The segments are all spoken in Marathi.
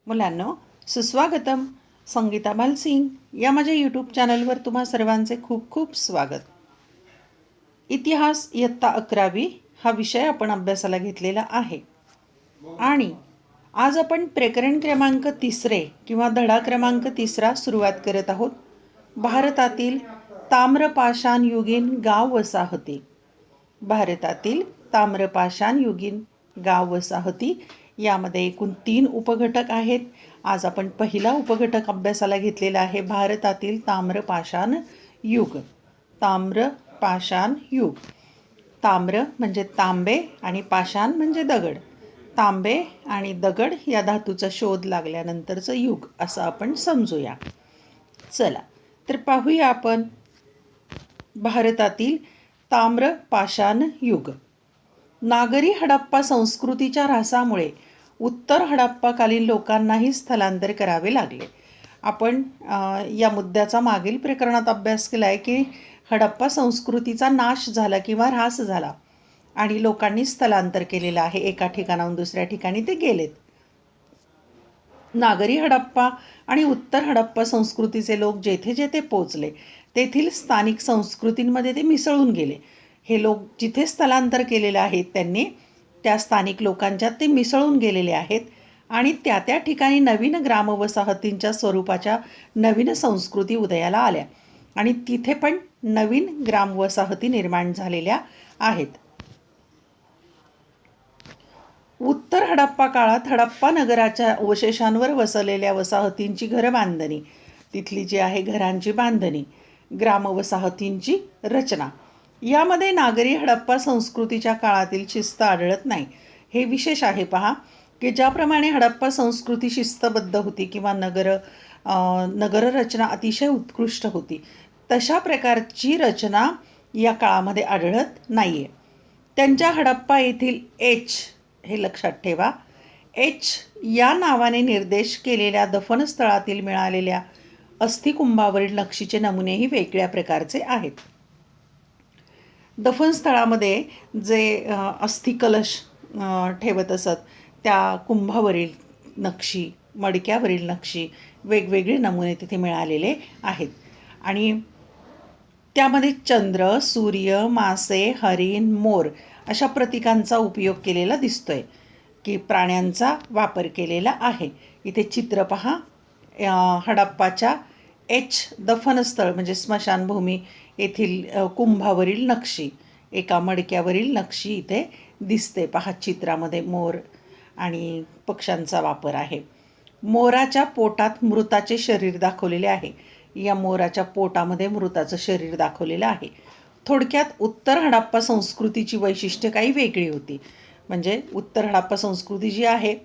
मुलांनो, सुस्वागतम. संगीता बालसिंग या माझ्या यूट्यूब चॅनलवर तुम्हा सर्वांचे खूप खूप स्वागत. इतिहास इयत्ता 11वी हा विषय आपण अभ्यासाला घेतलेला आहे आणि आज आपण प्रकरण क्रमांक 3 किंवा धडा क्रमांक 3 सुरुवात करत आहोत. भारतातील ताम्रपाषाण युगीन गाव वसाहती. भारतातील ताम्रपाषाण युगीन गाव वसाहती यामध्ये एकूण 3 उपघटक आहेत. आज आपण पहिला उपघटक अभ्यासाला घेतलेला आहे, भारतातील ताम्रपाषाण युग. ताम्रपाषाण युग. ताम्र म्हणजे तांबे आणि पाषाण म्हणजे दगड. तांबे आणि दगड या धातूचा शोध लागल्यानंतरचं युग असं आपण समजूया. चला तर पाहूया आपण भारतातील ताम्रपाषाण युग. नागरी हडप्पा संस्कृतीच्या ऱ्हासामुळे उत्तर हडप्पाकालीन लोकांनाही स्थलांतर करावे लागले. आपण या मुद्द्याचा मागील प्रकरणात अभ्यास केला आहे की हडप्पा संस्कृतीचा नाश झाला किंवा ऱ्हास झाला आणि लोकांनी स्थलांतर केलेलं आहे. एका ठिकाणाहून दुसऱ्या ठिकाणी ते गेलेत. नागरी हडप्पा आणि उत्तर हडप्पा संस्कृतीचे लोक जेथे जेथे पोचले तेथील स्थानिक संस्कृतींमध्ये ते मिसळून गेले. हे लोक जिथे स्थलांतर केलेले आहेत त्यांनी त्या स्थानिक लोकांच्यात ते मिसळून गेलेले आहेत आणि त्या त्या ठिकाणी नवीन ग्रामवसाहतींच्या स्वरूपाच्या नवीन संस्कृती उदयाला आल्या आणि तिथे पण नवीन ग्रामवसाहती निर्माण झालेल्या आहेत. उत्तर हडप्पा काळात हडप्पा नगराच्या अवशेषांवर वसलेल्या वसाहतींची घरबांधणी, तिथली जी आहे घरांची बांधणी, ग्रामवसाहतींची रचना यामध्ये नागरी हडप्पा संस्कृतीच्या काळातील शिस्त आढळत नाही. हे विशेष आहे. पहा की ज्याप्रमाणे हडप्पा संस्कृती शिस्तबद्ध होती किंवा नगररचना अतिशय उत्कृष्ट होती, तशा प्रकारची रचना या काळामध्ये आढळत नाही आहे. त्यांच्या हडप्पा येथील एच, हे लक्षात ठेवा, एच या नावाने निर्देश केलेल्या दफनस्थळातील मिळालेल्या अस्थिकुंभावरील नक्षीचे नमुनेही वेगळ्या प्रकारचे आहेत. दफनस्थळामध्ये जे अस्थिकलश ठेवत असत त्या कुंभावरील नक्षी, मडक्यावरील नक्षी, वेगवेगळे नमुने तिथे मिळालेले आहेत आणि त्यामध्ये चंद्र, सूर्य, मासे, हरिण, मोर अशा प्रतीकांचा उपयोग केलेला दिसतोय की प्राण्यांचा वापर केलेला आहे. इथे चित्र पहा. हडप्पाच्या एच दफनस्थळ म्हणजे स्मशानभूमी येथील कुंभावरील नक्षी, एका मडक्यावरील नक्षी इथे दिसते. पहा चित्रामध्ये मोर आणि पक्ष्यांचा वापर आहे. मोराच्या पोटात मृताचे शरीर दाखवलेले आहे. या मोराच्या पोटामध्ये मृताचं शरीर दाखवलेलं आहे. थोडक्यात उत्तर हडप्पा संस्कृतीची वैशिष्ट्ये काही वेगळी होती. म्हणजे उत्तर हडप्पा संस्कृती जी आहे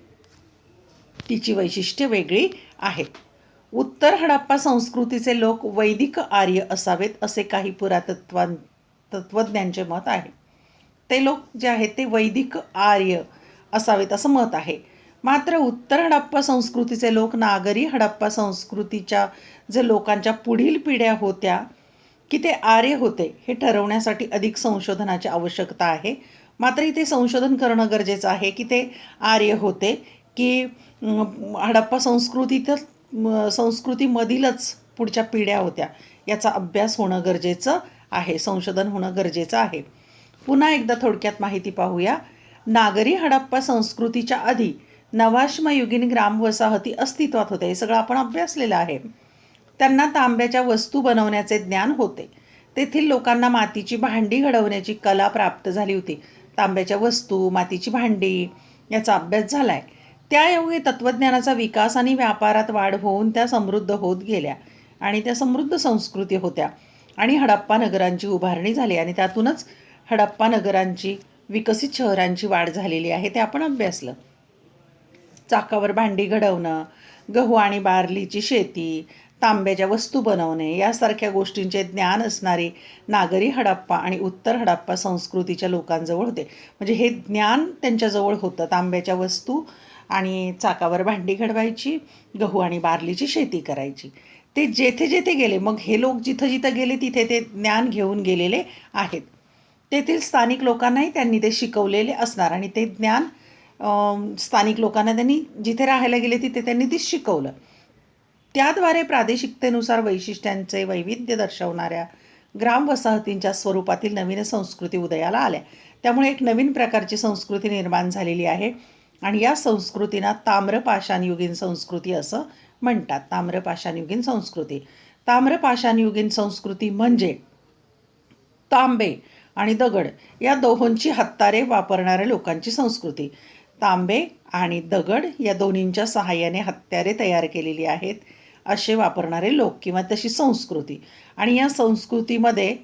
तिची वैशिष्ट्ये वेगळी आहेत. उत्तर हडप्पा संस्कृतीचे लोक वैदिक आर्य असावेत असे काही तत्त्वज्ञांचे मत आहे. ते लोक जे आहेत ते वैदिक आर्य असावेत असं मत आहे. मात्र उत्तर हडप्पा संस्कृतीचे लोक नागरी हडप्पा संस्कृतीच्या जे लोकांच्या पुढील पिढ्या होत्या की ते आर्य होते हे ठरवण्यासाठी अधिक संशोधनाची आवश्यकता आहे. मात्र इथे संशोधन करणं गरजेचं आहे की ते आर्य होते की हडप्पा संस्कृतीमधीलच पुढच्या पिढ्या होत्या, याचा अभ्यास होणं गरजेचं आहे, संशोधन होणं गरजेचं आहे. पुन्हा एकदा थोडक्यात माहिती पाहूया. नागरी हडप्पा संस्कृतीच्या आधी नवाश्मयुगीन ग्रामवसाहती अस्तित्वात होत्या. हे सगळं आपण अभ्यासलेलं आहे. त्यांना तांब्याच्या वस्तू बनवण्याचे ज्ञान होते. तेथील लोकांना मातीची भांडी घडवण्याची कला प्राप्त झाली होती. तांब्याच्या वस्तू, मातीची भांडी याचा अभ्यास झाला आहे. त्यायोगे तत्त्वज्ञानाचा विकास आणि व्यापारात वाढ होऊन त्या समृद्ध होत गेल्या आणि त्या समृद्ध संस्कृती होत्या आणि हडप्पा नगरांची उभारणी झाली आणि त्यातूनच हडप्पा नगरांची, विकसित शहरांची वाढ झालेली आहे. ते आपण अभ्यासलं. चाकावर भांडी घडवणं, गहू आणि बार्लीची शेती, तांब्याच्या वस्तू बनवणे यासारख्या गोष्टींचे ज्ञान असणारे नागरी हडप्पा आणि उत्तर हडप्पा संस्कृतीच्या लोकांजवळ होते. म्हणजे हे ज्ञान त्यांच्याजवळ होतं. तांब्याच्या वस्तू आणि चाकावर भांडी घडवायची, गहू आणि बार्लीची शेती करायची. ते जेथे जेथे गेले, मग हे लोक जिथं जिथं गेले तिथे ते ज्ञान घेऊन गेलेले आहेत. तेथील स्थानिक लोकांनाही त्यांनी ते शिकवलेले असणार आणि ते ज्ञान स्थानिक लोकांना त्यांनी जिथे राहायला गेले तिथे त्यांनी ती शिकवलं. त्याद्वारे प्रादेशिकतेनुसार वैशिष्ट्यांचे वैविध्य दर्शवणाऱ्या ग्रामवसाहतींच्या स्वरूपातील नवीन संस्कृती उदयाला आल्या. त्यामुळे एक नवीन प्रकारची संस्कृती निर्माण झालेली आहे आणि या संस्कृतींना ताम्रपाषाणयुगीन संस्कृती असं म्हणतात. ताम्रपाषाणयुगीन संस्कृती. ताम्रपाषाणयुगीन संस्कृती म्हणजे तांबे आणि दगड या दोहोंची हत्यारे वापरणाऱ्या लोकांची संस्कृती. तांबे आणि दगड या दोन्हींच्या सहाय्याने हत्यारे तयार केलेली आहेत असे वापरणारे लोक किंवा तशी संस्कृती. आणि या संस्कृतीमध्ये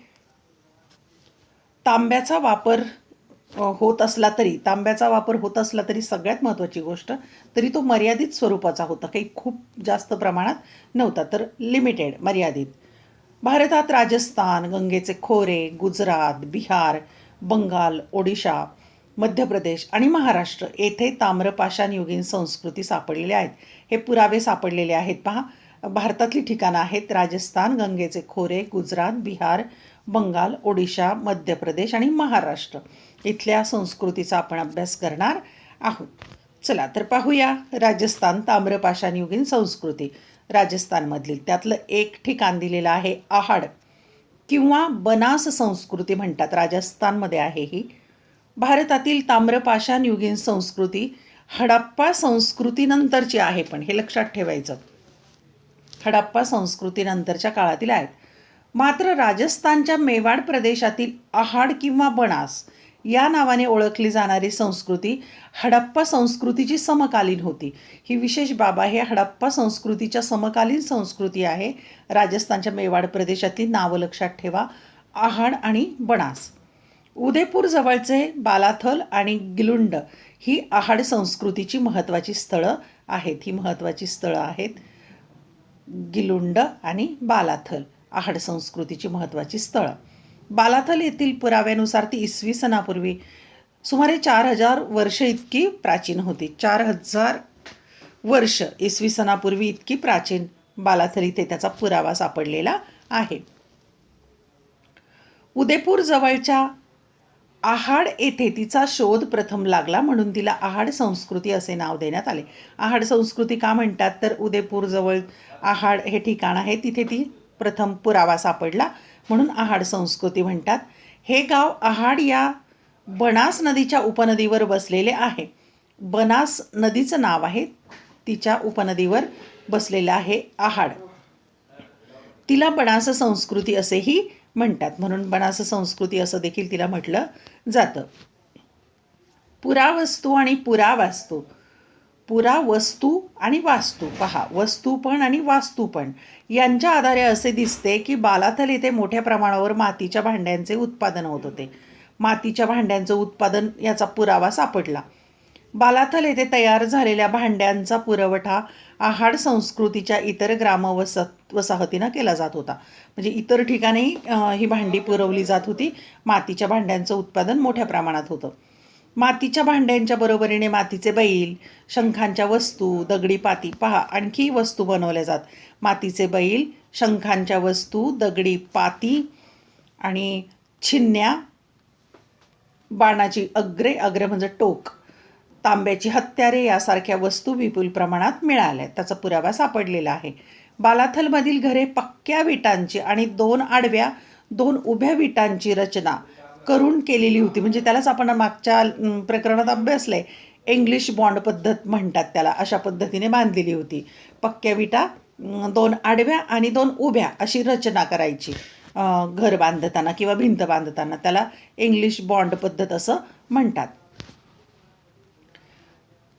तांब्याचा वापर होत असला तरी सगळ्यात महत्त्वाची गोष्ट तरी तो मर्यादित स्वरूपाचा होता. काही खूप जास्त प्रमाणात नव्हता, तर लिमिटेड, मर्यादित. भारतात राजस्थान, गंगेचे खोरे, गुजरात, बिहार, बंगाल, ओडिशा, मध्य प्रदेश आणि महाराष्ट्र येथे ताम्रपाषाणयुगीन संस्कृती सापडलेल्या आहेत. हे पुरावे सापडलेले आहेत. पहा, भारतातली ठिकाणं आहेत राजस्थान, गंगेचे खोरे, गुजरात, बिहार, बंगाल, ओडिशा, मध्य प्रदेश आणि महाराष्ट्र इथल्या संस्कृतीचा आपण अभ्यास करणार आहोत. चला तर पाहूया राजस्थान ताम्रपाषाणयुगीन संस्कृती. राजस्थानमधील त्यातलं एक ठिकाण दिलेलं आहे आहाड किंवा बनास संस्कृती म्हणतात. राजस्थानमध्ये आहे ही. भारतातील ताम्रपाषाणयुगीन संस्कृती हडप्पा संस्कृतीनंतरची आहे, पण हे लक्षात ठेवायचं, हडप्पा संस्कृतीनंतरच्या काळातील आहेत. मात्र राजस्थानच्या मेवाड प्रदेशातील आहाड किंवा बनास या नावाने ओळखली जाणारी संस्कृती हडप्पा संस्कृतीची समकालीन होती. ही विशेष बाब आहे. हडप्पा संस्कृतीच्या समकालीन संस्कृती आहे. राजस्थानच्या मेवाड प्रदेशातील नावं लक्षात ठेवा, आहाड आणि बनास. उदयपूर जवळचे बालाथल आणि गिलुंड ही आहाड संस्कृतीची महत्त्वाची स्थळं आहेत. गिलुंड आणि बालाथल आहाड संस्कृतीची महत्त्वाची स्थळं. बालाथल येथील पुराव्यानुसार ती इसवी सनापूर्वी सुमारे 4000 वर्ष इतकी प्राचीन होती. 4000 वर्ष इसवी सनापूर्वी इतकी प्राचीन बालाथल इथे त्याचा पुरावा सापडलेला आहे. उदयपूर जवळच्या आहाड येथे तिचा शोध प्रथम लागला, म्हणून तिला आहाड संस्कृती असे नाव देण्यात आले. आहाड संस्कृती का म्हणतात, तर उदयपूर जवळ आहाड हे ठिकाण आहे, तिथे ती प्रथम पुरावा सापडला म्हणून आहाड संस्कृती म्हणतात. हे गाव आहाड या बनास नदीच्या उपनदीवर बसलेले आहे. बनास नदीचं नाव आहे, तिच्या उपनदीवर बसलेलं आहे आहाड. तिला बनास संस्कृती असेही म्हणतात, म्हणून बनास संस्कृती असं देखील तिला म्हटलं जातं. पुरावस्तू आणि पुरावास्तू. पुरावस्तू आणि वास्तू. पहा, वस्तूपण आणि वास्तूपण यांच्या आधारे असे दिसते की बालाथल येथे मोठ्या प्रमाणावर मातीच्या भांड्यांचे उत्पादन होत होते. मातीच्या भांड्यांचं उत्पादन याचा पुरावा सापडला. बालाथल येथे तयार झालेल्या भांड्यांचा पुरवठा आहाड संस्कृतीच्या इतर वसाहतींना केला जात होता. म्हणजे इतर ठिकाणी ही भांडी पुरवली जात होती. मातीच्या भांड्यांचं उत्पादन मोठ्या प्रमाणात होतं. मातीच्या भांड्यांच्या बरोबरीने मातीचे बैल, शंखांच्या वस्तू, दगडी पाती. पहा, आणखी वस्तू बनवल्या जात. मातीचे बैल, शंखांच्या वस्तू, दगडी पाती आणि छिन्न्या, बाणाची अग्र म्हणजे टोक, तांब्याची हत्यारे यासारख्या वस्तू विपुल प्रमाणात मिळाल्या. त्याचा पुरावा सापडलेला आहे. बालाथलमधील घरे पक्क्या विटांची आणि 2 आडव्या 2 उभ्या विटांची रचना करून केलेली होती. म्हणजे त्यालाच आपण मागच्या प्रकरणात अभ्यासलंय, इंग्लिश बॉन्ड पद्धत म्हणतात त्याला. अशा पद्धतीने बांधलेली होती. पक्क्या विटा, 2 आडव्या आणि 2 उभ्या अशी रचना करायची घर बांधताना किंवा भिंत बांधताना. त्याला इंग्लिश बॉन्ड पद्धत असं म्हणतात.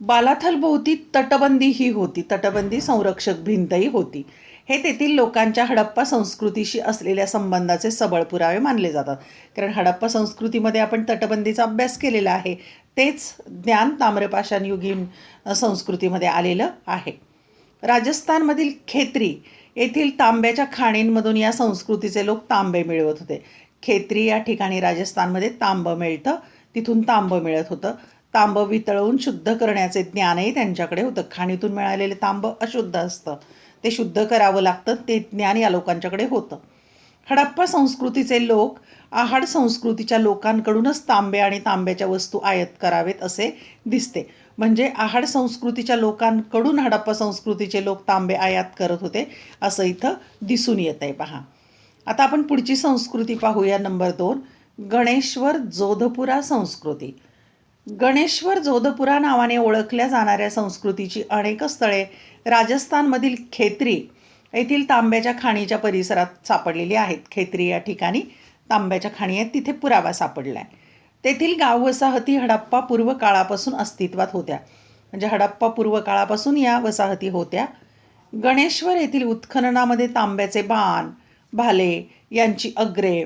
बालाथल भोवती तटबंदी ही होती. तटबंदी संरक्षक भिंतही होती. हे तेथील लोकांच्या हडप्पा संस्कृतीशी असलेल्या संबंधाचे सबळ पुरावे मानले जातात. कारण हडप्पा संस्कृतीमध्ये आपण तटबंदीचा अभ्यास केलेला आहे. तेच ज्ञान ताम्रपाषाणयुगीन संस्कृतीमध्ये आलेलं आहे. राजस्थानमधील खेत्री येथील तांब्याच्या खाणींमधून या संस्कृतीचे लोक तांबे मिळवत होते. खेत्री या ठिकाणी राजस्थानमध्ये तांबं मिळतं, तिथून तांबं मिळत होतं. तांबं वितळवून शुद्ध करण्याचे ज्ञानही त्यांच्याकडे होतं. खाणीतून मिळालेले तांबं अशुद्ध असतं, ते शुद्ध करावं लागतं, ते ज्ञान या लोकांच्याकडे होतं. हडप्पा संस्कृतीचे लोक आहाड संस्कृतीच्या लोकांकडूनच तांबे आणि तांब्याच्या वस्तू आयात करावेत असे दिसते. म्हणजे आहाड संस्कृतीच्या लोकांकडून हडप्पा संस्कृतीचे लोक तांबे आयात करत होते असं इथं दिसून येत आहे पहा. आता आपण पुढची संस्कृती पाहूया. नंबर 2, गणेश्वर जोधपुरा संस्कृती. गणेश्वर जोधपुरा नावाने ओळखल्या जाणाऱ्या संस्कृतीची अनेक स्थळे राजस्थानमधील खेत्री येथील तांब्याच्या खाणीच्या परिसरात सापडलेली आहेत. खेत्री या ठिकाणी तांब्याच्या खाणी आहेत, तिथे पुरावा सापडला आहे. तेथील गाव वसाहती हडप्पा पूर्व काळापासून अस्तित्वात होत्या. म्हणजे हडप्पा पूर्व काळापासून या वसाहती होत्या. गणेश्वर येथील उत्खननामध्ये तांब्याचे बाण, भाले यांची अग्रे,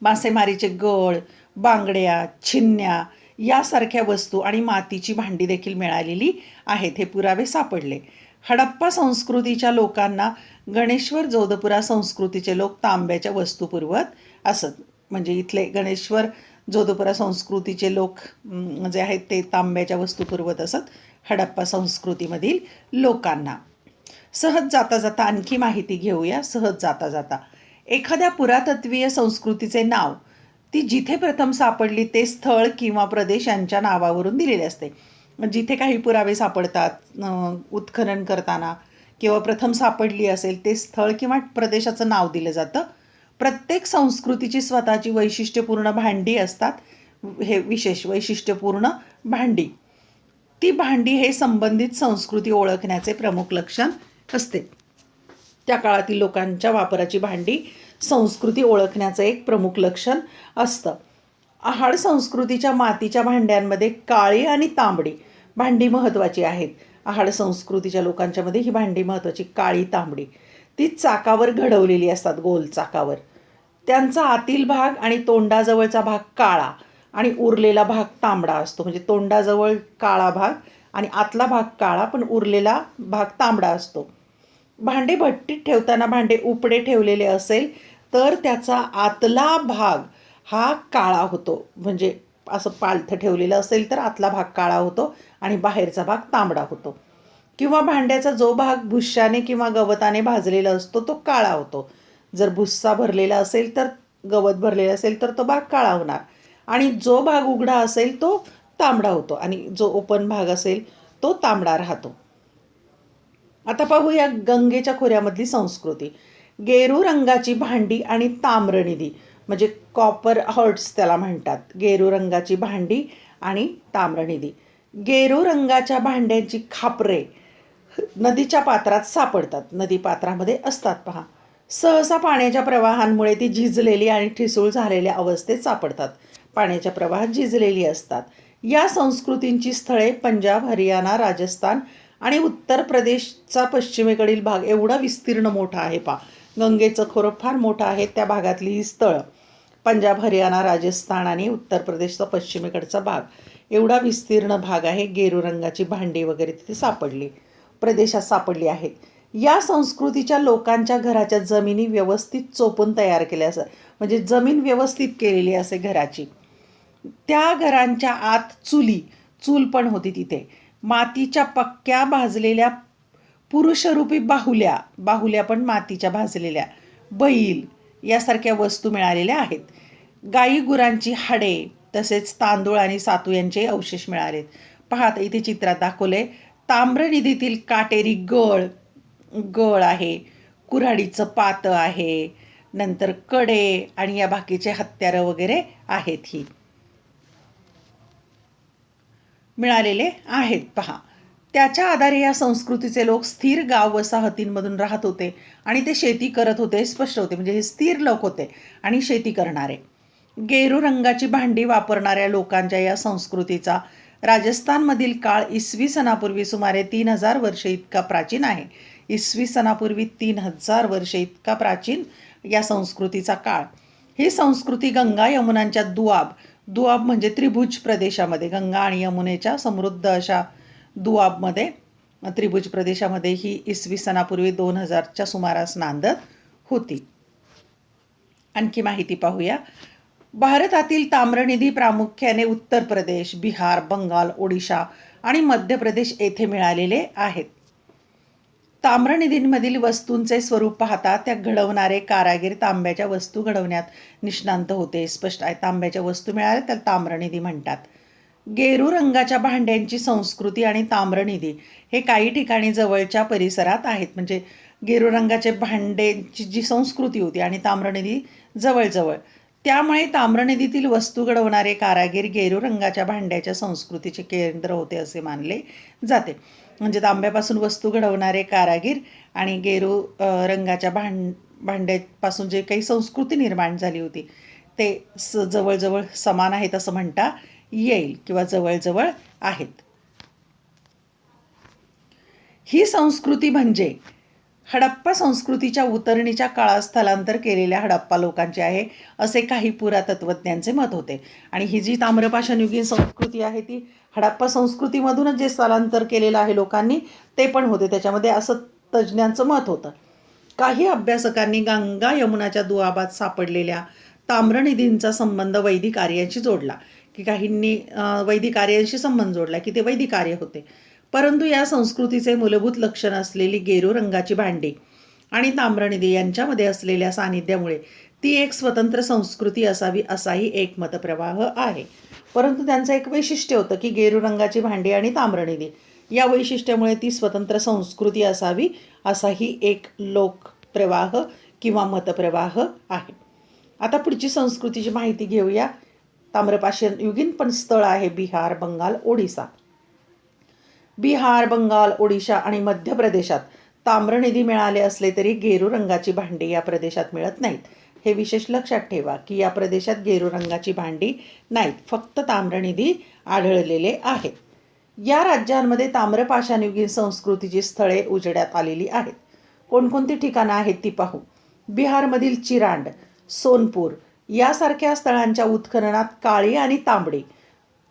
मासेमारीचे गळ, बांगड्या, छिन्न्या यासारख्या वस्तू आणि मातीची भांडी देखील मिळालेली आहेत. हे पुरावे सापडले. हडप्पा संस्कृतीच्या लोकांना गणेश्वर जोधपुरा संस्कृतीचे लोक तांब्याच्या वस्तू पुरवत असत. म्हणजे इथले गणेश्वर जोधपुरा संस्कृतीचे लोक जे आहेत ते तांब्याच्या वस्तू पुरवत असत हडप्पा संस्कृतीमधील लोकांना. सहज जाता जाता आणखी माहिती घेऊया. सहज जाता जाता एखाद्या पुरातत्वीय संस्कृतीचे नाव ती जिथे प्रथम सापडली ते स्थळ किंवा प्रदेश यांच्या नावावरून दिलेले असते. जिथे काही पुरावे सापडतात उत्खनन करताना किंवा प्रथम सापडली असेल ते स्थळ किंवा प्रदेशाचं नाव दिलं जातं. प्रत्येक संस्कृतीची स्वतःची वैशिष्ट्यपूर्ण भांडी असतात. हे विशेष वैशिष्ट्यपूर्ण भांडी, ती भांडी हे संबंधित संस्कृती ओळखण्याचे प्रमुख लक्षण असते. त्या काळातील लोकांच्या वापराची भांडी संस्कृती ओळखण्याचं एक प्रमुख लक्षण असतं. आहाड संस्कृतीच्या मातीच्या भांड्यांमध्ये काळी आणि तांबडी भांडी महत्त्वाची आहेत. आहाड संस्कृतीच्या लोकांच्यामध्ये ही भांडी महत्त्वाची, काळी तांबडी. ती चाकावर घडवलेली असतात, गोल चाकावर. त्यांचा आतील भाग आणि तोंडाजवळचा भाग काळा आणि उरलेला भाग तांबडा असतो. म्हणजे तोंडाजवळ काळा भाग आणि आतला भाग काळा पण उरलेला भाग तांबडा असतो. भांडे भट्टीत ठेवताना भांडे उपडे ठेवलेले असेल तर त्याचा आतला भाग हा काळा होतो. म्हणजे असं पालथं ठेवलेलं असेल तर आतला भाग काळा होतो आणि बाहेरचा भाग तांबडा होतो. किंवा भांड्याचा जो भाग भुस्साने किंवा गवताने भाजलेला असतो तो काळा होतो. जर भुस्सा भरलेला असेल तर, गवत भरलेला असेल तर तो भाग काळा होणार आणि जो भाग उघडा असेल तो तांबडा होतो आणि जो ओपन भाग असेल तो तांबडा राहतो. आता पाहूया गंगेच्या खोऱ्यामधली संस्कृती. गेरू रंगाची भांडी आणि ताम्रनिधी म्हणजे कॉपर हर्ट्स त्याला म्हणतात. गेरू रंगाची भांडी आणि ताम्रनिधी. गेरू रंगाच्या भांड्यांची खापरे नदीच्या पात्रात सापडतात. नदी पात्रामध्ये असतात पहा. सहसा पाण्याच्या प्रवाहांमुळे ती झिजलेली आणि ठिसूळ झालेल्या अवस्थेत सापडतात. पाण्याच्या प्रवाहात झिजलेली असतात. या संस्कृतींची स्थळे पंजाब, हरियाणा, राजस्थान आणि उत्तर प्रदेशचा पश्चिमेकडील भाग एवढा विस्तीर्ण मोठा आहे पहा. गंगेचं खोरं फार मोठं आहे. त्या भागातली ही स्थळं पंजाब, हरियाणा, राजस्थान आणि उत्तर प्रदेशचा पश्चिमेकडचा भाग एवढा विस्तीर्ण भाग आहे. गेरू रंगाची भांडी वगैरे तिथे सापडली, प्रदेशात सापडली आहेत. या संस्कृतीच्या लोकांच्या घराच्या जमिनी व्यवस्थित चोपून तयार केल्या असतात. म्हणजे जमीन व्यवस्थित केलेली असे घराची. त्या घरांच्या आत चूल पण होती तिथे. मातीच्या पक्क्या भाजलेल्या पुरुषरूपी बाहुल्या पण मातीच्या भाजलेल्या, बैल यासारख्या वस्तू मिळालेल्या आहेत. गाई गुरांची हाडे तसेच तांदूळ आणि सातू यांचे अवशेष मिळालेत. पाहता इथे चित्रात दाखवले. ताम्रनिधीतील काटेरी गळ आहे, कुऱ्हाडीचं पातं आहे, नंतर कडे आणि या बाकीचे हत्यारं वगैरे आहेत ही मिळालेले आहेत पहा. त्याच्या आधारे या संस्कृतीचे लोक स्थिर गाव वसाहतींमधून राहत होते आणि ते शेती करत होते. स्पष्ट होते म्हणजे हे स्थिर लोक होते आणि शेती करणारे. गेरू रंगाची भांडी वापरणाऱ्या लोकांच्या या संस्कृतीचा राजस्थानमधील काळ इसवी सनापूर्वी सुमारे 3000 वर्षे इतका प्राचीन आहे. इसवी सनापूर्वी 3000 वर्षे इतका प्राचीन या संस्कृतीचा काळ. ही संस्कृती गंगा यमुनांच्या दुआब म्हणजे त्रिभुज प्रदेशामध्ये, गंगा आणि यमुनेच्या समृद्ध अशा दुआबमध्ये, त्रिभुज प्रदेशामध्ये ही इसवी सनापूर्वी 2000च्या सुमारास नांदत होती. आणखी माहिती पाहूया. भारतातील ताम्रनिधी प्रामुख्याने उत्तर प्रदेश, बिहार, बंगाल, ओडिशा आणि मध्य प्रदेश येथे मिळालेले आहेत. ताम्रनिधींमधील वस्तूंचे स्वरूप पाहता त्या घडवणारे कारागीर तांब्याच्या वस्तू घडवण्यात निष्णांत होते. स्पष्ट आहे, तांब्याच्या वस्तू मिळाल्या त्याला ताम्रनिधी म्हणतात. गेरू रंगाच्या भांड्यांची संस्कृती आणि ताम्रनिधी हे काही ठिकाणी जवळच्या परिसरात आहेत. म्हणजे गेरू रंगाचे भांड्यांची जी संस्कृती होती आणि ताम्रनिधी जवळजवळ, त्यामुळे ताम्रनिधीतील वस्तू घडवणारे कारागीर गेरू रंगाच्या भांड्याच्या संस्कृतीचे केंद्र होते असे मानले जाते. म्हणजे तांब्यापासून वस्तू घडवणारे कारागीर आणि गेरू रंगाच्या भांड्यापासून जे काही संस्कृती निर्माण झाली होती ते जवळजवळ समान आहेत असं म्हणता येईल किंवा जवळजवळ आहेत. ही संस्कृती म्हणजे हडप्पा संस्कृतीच्या उतरणीच्या काळात स्थलांतर केलेल्या हडप्पा लोकांचे आहे असे काही पुरातत्वज्ञांचे मत होते. आणि ही जी ताम्रपाषाणयुगीन संस्कृती आहे ती हडप्पा संस्कृतीमधूनच जे स्थलांतर केलेलं आहे लोकांनी ते पण होते त्याच्यामध्ये, असं तज्ज्ञांचं मत होतं. काही अभ्यासकांनी गंगा यमुनाच्या दुआबात सापडलेल्या ताम्रनिधींचा संबंध वैदिक आर्यांशी जोडला, की काहींनी वैदिक आर्यांशी संबंध जोडला की ते वैदिक आर्य होते. परंतु या संस्कृतीचे मूलभूत लक्षण असलेली गेरू रंगाची भांडी आणि ताम्रनिधी यांच्यामध्ये असलेल्या सान्निध्यामुळे ती एक स्वतंत्र संस्कृती असावी असाही एक मतप्रवाह आहे. परंतु त्यांचं एक वैशिष्ट्य होतं की गेरू रंगाची भांडी आणि ताम्रनिधी या वैशिष्ट्यामुळे ती स्वतंत्र संस्कृती असावी असाही एक लोकप्रवाह किंवा मतप्रवाह आहे. आता पुढची संस्कृतीची माहिती घेऊया. ताम्रपाषाणयुगीन पण स्थळ आहे बिहार, बंगाल, ओडिसा. बिहार, बंगाल, ओडिशा आणि मध्य प्रदेशात ताम्रनिधी मिळाले असले तरी गेरू रंगाची भांडी या प्रदेशात मिळत नाहीत. हे विशेष लक्षात ठेवा की या प्रदेशात गेरू रंगाची भांडी नाहीत, फक्त ताम्रनिधी आढळलेले आहेत. या राज्यांमध्ये ताम्रपाषाणयुगीन संस्कृतीची स्थळे उजेडात आलेली आहेत. कोणकोणती ठिकाणं आहेत ती पाहू. बिहारमधील चिरांड, सोनपूर यासारख्या स्थळांच्या उत्खननात काळी आणि तांबडी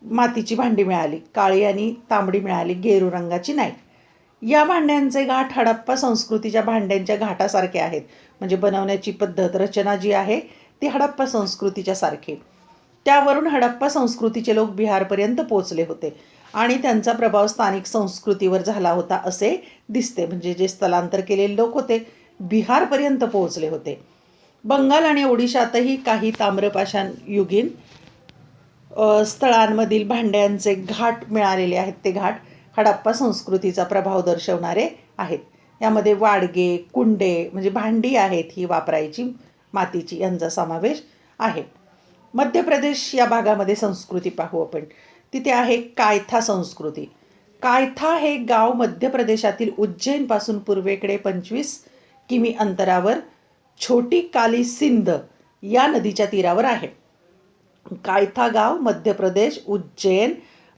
मातीची भांडी मिळाली. काळी आणि तांबडी मिळाली, गेरू रंगाची नाही. या भांड्यांचे घाट हडप्पा संस्कृतीच्या भांड्यांच्या घाटासारखे आहेत. म्हणजे बनवण्याची पद्धत, रचना जी आहे ती हडप्पा संस्कृतीच्या सारखी. त्यावरून हडप्पा संस्कृतीचे लोक बिहारपर्यंत पोचले होते आणि त्यांचा प्रभाव स्थानिक संस्कृतीवर झाला होता असे दिसते. म्हणजे जे स्थलांतर केलेले लोक होते बिहारपर्यंत पोहोचले होते. बंगाल आणि ओडिशातही काही ताम्रपाषाणयुगीन स्थळांमधील भांड्यांचे घाट मिळालेले आहेत. ते घाट हडप्पा संस्कृतीचा प्रभाव दर्शवणारे आहेत. यामध्ये वाडगे, कुंडे म्हणजे भांडी आहेत ही वापरायची मातीची, यांचा समावेश आहे. मध्य प्रदेश या भागामध्ये संस्कृती पाहू आपण. तिथे आहे कायथा संस्कृती. कायथा हे गाव मध्य प्रदेशातील उज्जैनपासून पूर्वेकडे 25 किमी अंतरावर छोटी काली सिंध या नदीच्या तीरावर आहे. कायथा गाव मध्य प्रदेश,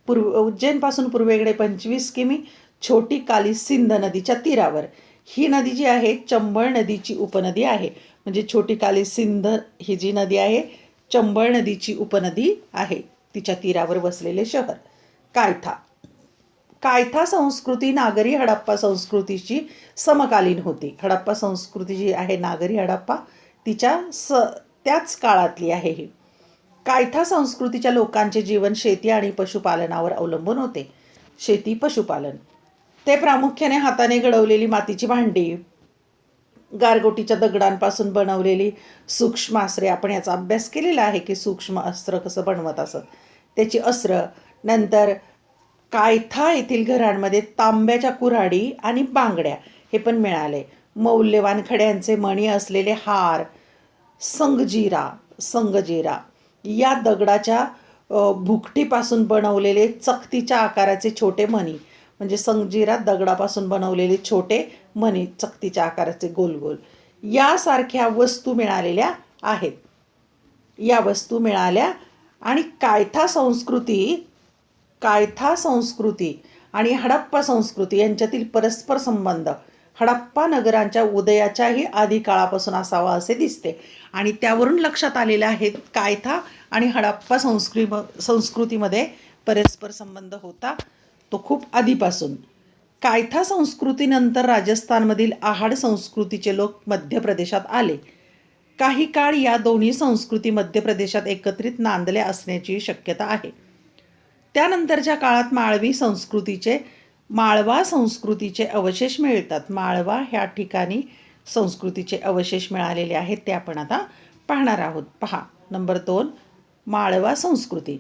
उज्जैनपासून पूर्वेकडे 25 किमी, छोटी काली सिंध नदीच्या तीरावर. ही नदी जी आहे चंबळ नदीची उपनदी आहे. म्हणजे छोटी काली सिंध ही जी नदी आहे चंबळ नदीची उपनदी आहे. तिच्या तीरावर वसलेले शहर कायथा. कायथा संस्कृती नागरी हडप्पा संस्कृतीची समकालीन होती. हडप्पा संस्कृती जी आहे नागरी हडप्पा त्याच काळातली आहे ही. कायथा संस्कृतीच्या लोकांचे जीवन शेती आणि पशुपालनावर अवलंबून होते. शेती, पशुपालन. ते प्रामुख्याने हाताने घडवलेली मातीची भांडी, गारगोटीच्या दगडांपासून बनवलेली सूक्ष्म अस्त्रे, आपण याचा अभ्यास केलेला आहे की सूक्ष्म अस्त्र कसं बनवत असत, त्याची अस्त्र. नंतर कायथा येथील घरांमध्ये तांब्याच्या कुऱ्हाडी आणि बांगड्या हे पण मिळाले. मौल्यवान खड्यांचे मणी असलेले हार, संगजीरा या दगडाच्या भुकटीपासून बनवलेले चकतीच्या आकाराचे छोटे मणी, म्हणजे संगजीरा दगडापासून बनवलेले छोटे मणी चकतीच्या आकाराचे गोल गोल, यासारख्या वस्तू मिळालेल्या आहेत. या वस्तू मिळाल्या. आणि कायथा संस्कृती आणि हडप्पा संस्कृती यांच्यातील परस्पर संबंध हडप्पा नगरांच्या उदयाच्याही आधी काळापासून असावा असे दिसते. आणि त्यावरून लक्षात आलेलं आहे कायथा आणि हडप्पा संस्कृतीमध्ये परस्पर संबंध होता तो खूप आधीपासून. कायथा संस्कृतीनंतर राजस्थानमधील आहाड संस्कृतीचे लोक मध्य प्रदेशात आले. काही काळ या दोन्ही संस्कृती मध्य प्रदेशात एकत्रित नांदल्या असण्याची शक्यता आहे. त्यानंतरच्या काळात माळवा संस्कृतीचे अवशेष मिळतात. माळवा ह्या ठिकाणी संस्कृतीचे अवशेष मिळालेले आहेत, ते आपण आता पाहणार आहोत. पहा, नंबर 2, माळवा संस्कृती.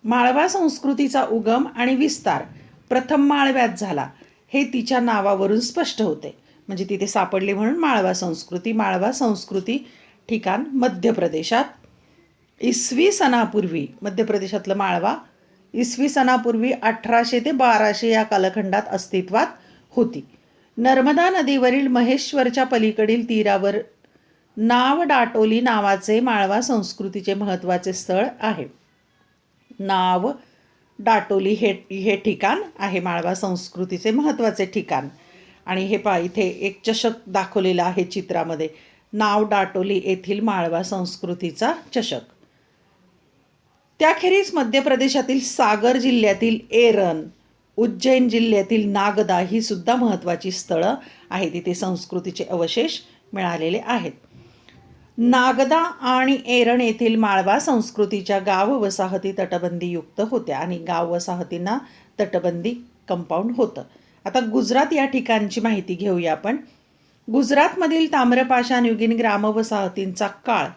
माळवा संस्कृतीचा उगम आणि विस्तार प्रथम माळव्यात झाला हे तिच्या नावावरून स्पष्ट होते. म्हणजे तिथे सापडली म्हणून माळवा संस्कृती ठिकाण मध्य प्रदेशात. इसवी सणापूर्वी मध्य प्रदेशातलं माळवा इसवी सणापूर्वी 1800 ते 1200 या कालखंडात अस्तित्वात होती. नर्मदा नदीवरील महेश्वरच्या पलीकडील तीरावर नाव डाटोली नावाचे माळवा संस्कृतीचे महत्त्वाचे स्थळ आहे. नाव डाटोली हे ठिकाण आहे माळवा संस्कृतीचे महत्त्वाचे ठिकाण. आणि हे इथे एक चषक दाखवलेला आहे चित्रामध्ये. नाव डाटोली येथील माळवा संस्कृतीचा चषक. त्याखेरीज मध्य प्रदेशातील सागर जिल्ह्यातील एरन, उज्जैन जिल्ह्यातील नागदा ही सुद्धा महत्त्वाची स्थळं आहेत. तिथे संस्कृतीचे अवशेष मिळालेले आहेत. नागदा आणि एरण येथील माळवा संस्कृतीच्या गाव वसाहती तटबंदीयुक्त होत्या आणि गाव वसाहतींना तटबंदी कंपाऊंड होतं. आता गुजरात या ठिकाणची माहिती घेऊया आपण. गुजरातमधील ताम्रपाषाणयुगीन ग्रामवसाहतींचा काळ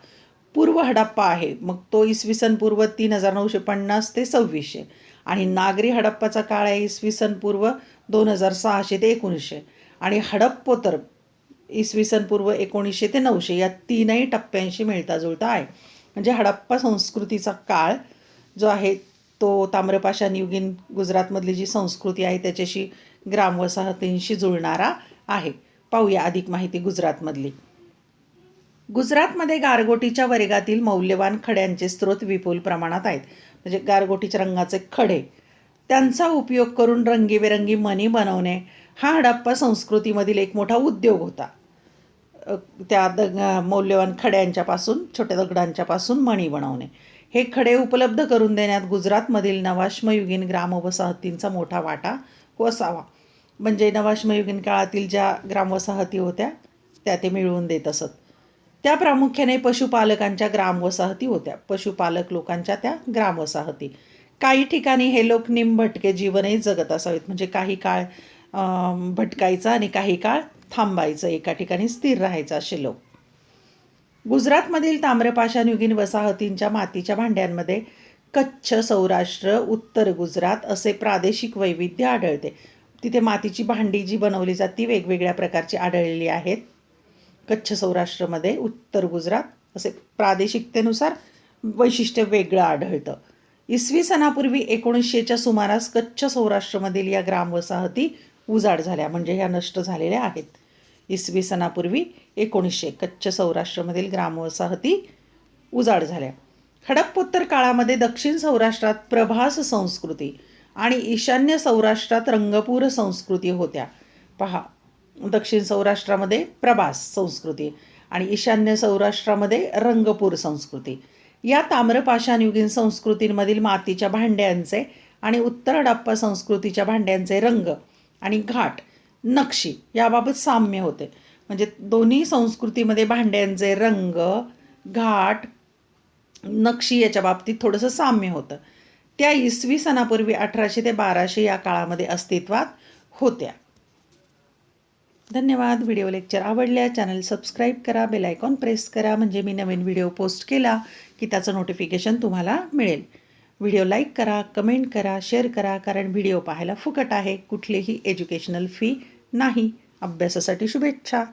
पूर्व हडप्पा आहे. मग तो इसवी सन पूर्व 3950 ते 2600 आणि नागरी हडप्पाचा काळ आहे इसवी सन पूर्व 2600 ते 1900 आणि हडप्पोत्तर इसवी सन पूर्व 1900 ते 900 या तीनही टप्प्यांशी मिळता जुळता आहे. म्हणजे हडप्पा संस्कृतीचा काळ जो आहे तो ताम्रपाषाणयुगीन गुजरातमधली जी संस्कृती आहे त्याच्याशी ग्रामवसाहतींशी जुळणारा आहे. पाहूया अधिक माहिती गुजरातमधली. गुजरातमध्ये गारगोटीच्या वर्गातील मौल्यवान खड्यांचे स्रोत विपुल प्रमाणात आहेत. म्हणजे गारगोटीच्या रंगाचे खडे त्यांचा उपयोग करून रंगीबेरंगी मणी बनवणे हा हडप्पा संस्कृतीमधील एक मोठा उद्योग होता. त्या मौल्यवान खड्यांच्यापासून छोट्या दगडांच्यापासून मणी बनवणे हे खडे उपलब्ध करून देण्यात गुजरातमधील नवाश्मयुगीन ग्रामवसाहतींचा मोठा वाटा असावा. म्हणजे नवाश्मयुगीन काळातील ज्या ग्रामवसाहती होत्या त्या ते मिळवून देत असत. त्या प्रामुख्याने पशुपालकांच्या ग्रामवसाहती होत्या. पशुपालक लोकांच्या त्या ग्रामवसाहती. काही ठिकाणी हे लोक निमभटके जीवनही जगत असावेत. म्हणजे काही काळ भटकायचं आणि काही काळ थांबायचं, एका ठिकाणी स्थिर राहायचं असे लोक. गुजरातमधील ताम्रपाषाणयुगीन वसाहतींच्या मातीच्या भांड्यांमध्ये कच्छ, सौराष्ट्र, उत्तर गुजरात असे प्रादेशिक वैविध्य आढळते. तिथे मातीची भांडी जी बनवली जाते ती वेगवेगळ्या प्रकारची आढळलेली आहेत. कच्छ सौराष्ट्रमध्ये, उत्तर गुजरात असे प्रादेशिकतेनुसार वैशिष्ट्य वेगळं आढळतं. इसवी सनापूर्वी 1900च्या सुमारास कच्छ सौराष्ट्रमधील या ग्रामवसाहती उजाड झाल्या. म्हणजे ह्या नष्ट झालेल्या आहेत. इसवी सनापूर्वी 1900 कच्छ सौराष्ट्रमधील ग्रामवसाहती उजाड झाल्या. हडप्पोत्तर काळामध्ये दक्षिण सौराष्ट्रात प्रभास संस्कृती आणि ईशान्य सौराष्ट्रात रंगपूर संस्कृती होत्या. पहा, दक्षिण सौराष्ट्रामध्ये प्रभास संस्कृती आणि ईशान्य सौराष्ट्रामध्ये रंगपूर संस्कृती. या ताम्रपाषाणयुगीन संस्कृतींमधील मातीच्या भांड्यांचे आणि उत्तर हडप्पा संस्कृतीच्या भांड्यांचे रंग आणि घाट, नक्षी याबाबत साम्य होते. म्हणजे दोन्ही संस्कृतीमध्ये भांड्यांचे रंग, घाट, नक्षी याच्या बाबतीत थोडंसं साम्य होतं. त्या इसवी सनापूर्वी 1800 ते 1200 या काळामध्ये अस्तित्वात होत्या. धन्यवाद. व्हिडिओ लेक्चर आवडल्या चॅनल सबस्क्राईब करा, बेल आयकॉन प्रेस करा म्हणजे मी नवीन व्हिडिओ पोस्ट केला की त्याचं नोटिफिकेशन तुम्हाला मिळेल. व्हिडिओ लाईक करा, कमेंट करा, शेअर करा कारण व्हिडिओ पाहायला फुकट आहे. कुठलीही एज्युकेशनल फी नाही. अभ्यासासाठी शुभेच्छा.